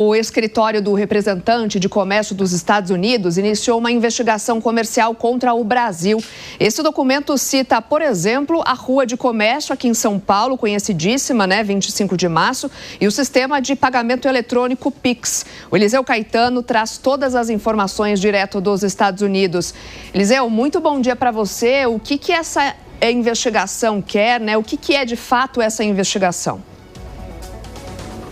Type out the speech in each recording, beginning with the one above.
O escritório do representante de comércio dos Estados Unidos iniciou uma investigação comercial contra o Brasil. Esse documento cita, por exemplo, a Rua de Comércio aqui em São Paulo, conhecidíssima, 25 de março, e o sistema de pagamento eletrônico Pix. O Eliseu Caetano traz todas as informações direto dos Estados Unidos. Eliseu, muito bom dia para você. O que essa investigação quer, O que é de fato essa investigação?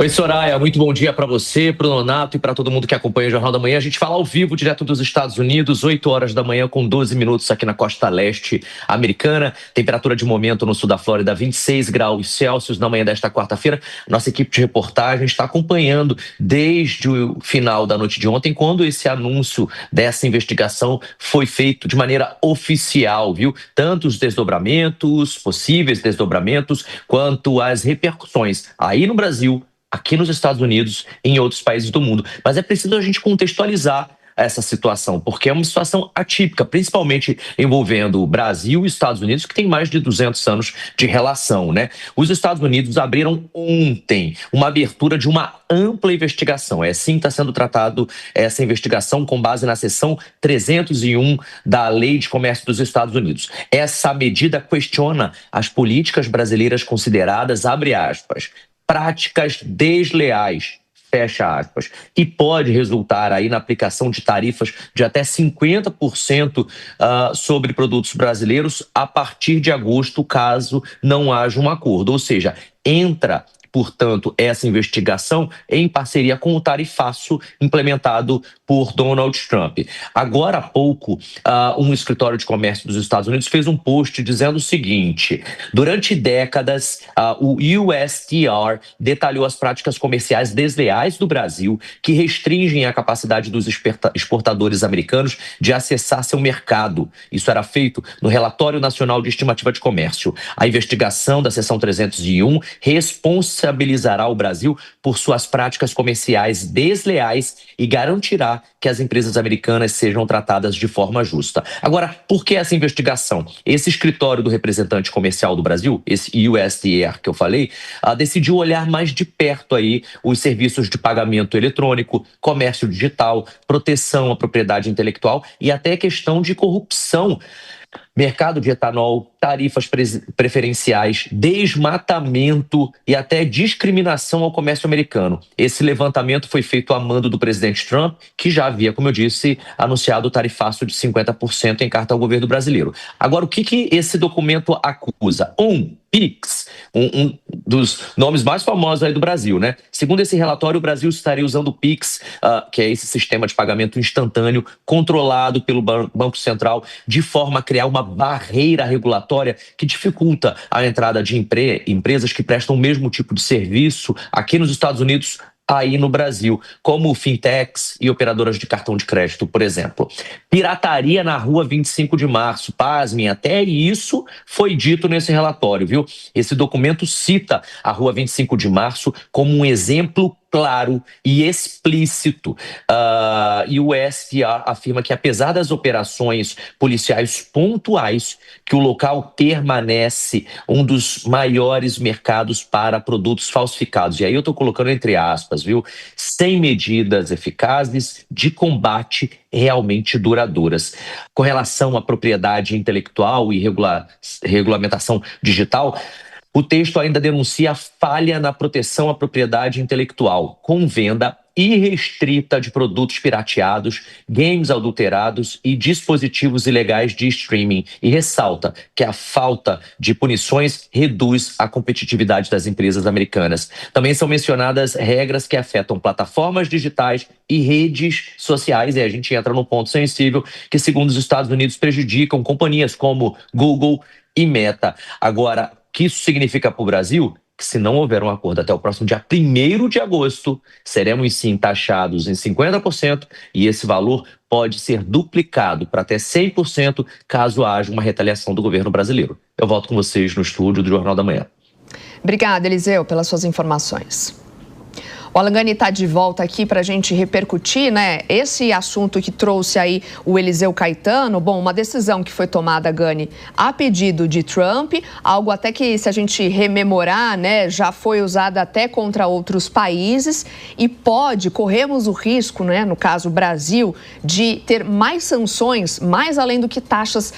Oi, Soraya, muito bom dia para você, para o Nonato e para todo mundo que acompanha o Jornal da Manhã. A gente fala ao vivo, direto dos Estados Unidos, 8 horas da manhã com 12 minutos aqui na costa leste americana. Temperatura de momento no sul da Flórida, 26 graus Celsius na manhã desta quarta-feira. Nossa equipe de reportagem está acompanhando desde o final da noite de ontem, quando esse anúncio dessa investigação foi feito de maneira oficial, viu? Tanto os desdobramentos, possíveis desdobramentos, quanto as repercussões aí no Brasil, aqui nos Estados Unidos e em outros países do mundo. Mas é preciso a gente contextualizar essa situação, porque é uma situação atípica, principalmente envolvendo o Brasil e os Estados Unidos, que tem mais de 200 anos de relação, Os Estados Unidos abriram ontem uma abertura de uma ampla investigação. É assim que está sendo tratado essa investigação com base na seção 301 da Lei de Comércio dos Estados Unidos. Essa medida questiona as políticas brasileiras consideradas, abre aspas, práticas desleais, fecha aspas, que pode resultar aí na aplicação de tarifas de até 50% sobre produtos brasileiros a partir de agosto, caso não haja um acordo. Ou seja, entra, portanto, essa investigação em parceria com o tarifaço implementado por Donald Trump. Agora há pouco, um escritório de comércio dos Estados Unidos fez um post dizendo o seguinte: durante décadas, o USTR detalhou as práticas comerciais desleais do Brasil que restringem a capacidade dos exportadores americanos de acessar seu mercado. Isso era feito no Relatório Nacional de Estimativa de Comércio. A investigação da seção 301 responsabilizará o Brasil por suas práticas comerciais desleais e garantirá que as empresas americanas sejam tratadas de forma justa. Agora, por que essa investigação? Esse escritório do representante comercial do Brasil, esse USTR que eu falei, decidiu olhar mais de perto aí os serviços de pagamento eletrônico, comércio digital, proteção à propriedade intelectual e até questão de corrupção. Mercado de etanol, tarifas preferenciais, desmatamento e até discriminação ao comércio americano. Esse levantamento foi feito a mando do presidente Trump, que já havia, como eu disse, anunciado o tarifaço de 50% em carta ao governo brasileiro. Agora, o que esse documento acusa? Pix, um dos nomes mais famosos aí do Brasil, Segundo esse relatório, o Brasil estaria usando o Pix, que é esse sistema de pagamento instantâneo controlado pelo Banco Central, de forma a criar uma barreira regulatória que dificulta a entrada de empresas que prestam o mesmo tipo de serviço aqui nos Estados Unidos, aí no Brasil, como fintechs e operadoras de cartão de crédito, por exemplo. Pirataria na Rua 25 de março, pasmem, até isso foi dito nesse relatório, viu? Esse documento cita a Rua 25 de março como um exemplo claro e explícito. E o STR afirma que, apesar das operações policiais pontuais, que o local permanece um dos maiores mercados para produtos falsificados. E aí eu estou colocando entre aspas, viu? Sem medidas eficazes de combate realmente duradouras. Com relação à propriedade intelectual e regulamentação digital, o texto ainda denuncia a falha na proteção à propriedade intelectual, com venda irrestrita de produtos pirateados, games adulterados e dispositivos ilegais de streaming, e ressalta que a falta de punições reduz a competitividade das empresas americanas. Também são mencionadas regras que afetam plataformas digitais e redes sociais, e a gente entra num ponto sensível que, segundo os Estados Unidos, prejudicam companhias como Google e Meta. Agora, o que isso significa para o Brasil? Que, se não houver um acordo até o próximo dia 1º de agosto, seremos sim taxados em 50% e esse valor pode ser duplicado para até 100% caso haja uma retaliação do governo brasileiro. Eu volto com vocês no estúdio do Jornal da Manhã. Obrigada, Eliseu, pelas suas informações. O Alan Gani está de volta aqui para a gente repercutir, né? Esse assunto que trouxe aí o Eliseu Caetano. Bom, uma decisão que foi tomada, Gani, a pedido de Trump, algo até que, se a gente rememorar, né, já foi usada até contra outros países e corremos o risco, né, no caso Brasil, de ter mais sanções, mais além do que taxas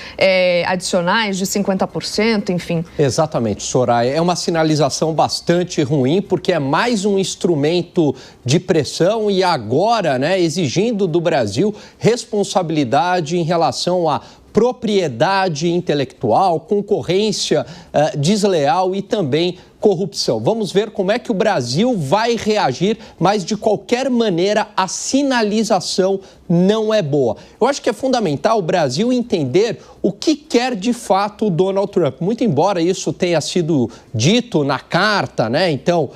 adicionais de 50%, enfim. Exatamente, Soraya. É uma sinalização bastante ruim, porque é mais um instrumento de pressão e agora, né, exigindo do Brasil responsabilidade em relação a propriedade intelectual, concorrência desleal e também corrupção. Vamos ver como é que o Brasil vai reagir, mas de qualquer maneira a sinalização não é boa. Eu acho que é fundamental o Brasil entender o que quer de fato o Donald Trump. Muito embora isso tenha sido dito na carta, né? Então,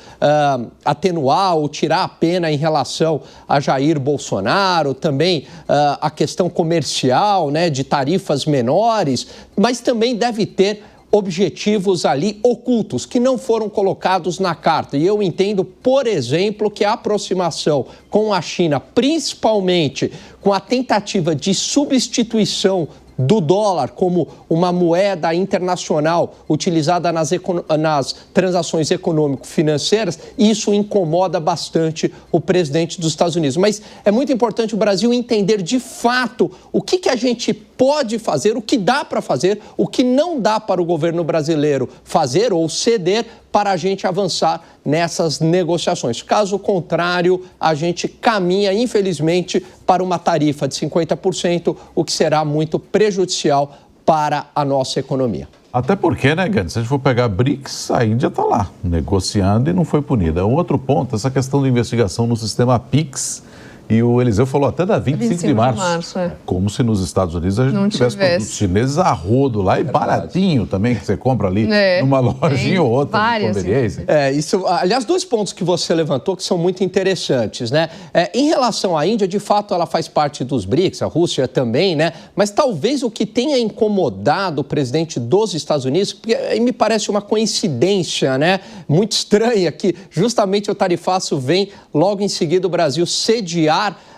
atenuar ou tirar a pena em relação a Jair Bolsonaro, também a questão comercial, né, de tarifas menores, mas também deve ter objetivos ali ocultos, que não foram colocados na carta. E eu entendo, por exemplo, que a aproximação com a China, principalmente com a tentativa de substituição do dólar como uma moeda internacional utilizada nas transações econômico-financeiras, isso incomoda bastante o presidente dos Estados Unidos. Mas é muito importante o Brasil entender de fato o que a gente pode fazer, o que dá para fazer, o que não dá para o governo brasileiro fazer ou ceder para a gente avançar nessas negociações. Caso contrário, a gente caminha, infelizmente, para uma tarifa de 50%, o que será muito prejudicial para a nossa economia. Até porque, né, Gani, se a gente for pegar BRICS, a Índia está lá, negociando e não foi punida. Um outro ponto, essa questão da investigação no sistema PIX, e o Eliseu falou até da 25 de março. Como se nos Estados Unidos a gente não tivesse produtos chineses a rodo lá e baratinho também, que você compra ali numa lojinha ou outra de conveniência. Isso, aliás, dois pontos que você levantou que são muito interessantes, né? Em relação à Índia, de fato, ela faz parte dos BRICS, a Rússia também, né? Mas talvez o que tenha incomodado o presidente dos Estados Unidos, porque me parece uma coincidência, né? Muito estranha, que justamente o tarifaço vem logo em seguida o Brasil sediar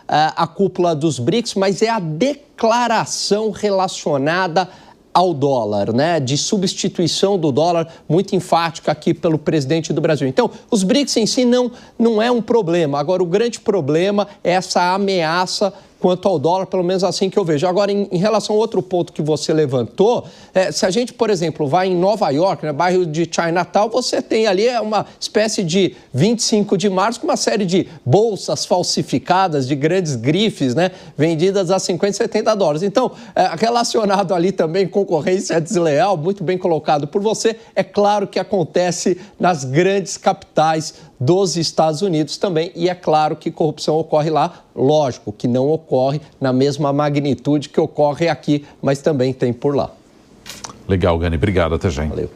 a cúpula dos BRICS, mas é a declaração relacionada ao dólar, né, de substituição do dólar, muito enfática aqui pelo presidente do Brasil. Então, os BRICS em si não é um problema. Agora, o grande problema é essa ameaça quanto ao dólar, pelo menos assim que eu vejo. Agora, em relação a outro ponto que você levantou, se a gente, por exemplo, vai em Nova York, né, bairro de Chinatown, você tem ali uma espécie de 25 de março com uma série de bolsas falsificadas, de grandes grifes, né, vendidas a 50 e 70 dólares. Então, relacionado ali também concorrência desleal, muito bem colocado por você, é claro que acontece nas grandes capitais dos Estados Unidos também, e é claro que corrupção ocorre lá, lógico que não ocorre na mesma magnitude que ocorre aqui, mas também tem por lá. Legal, Gani, obrigado, até já. Valeu.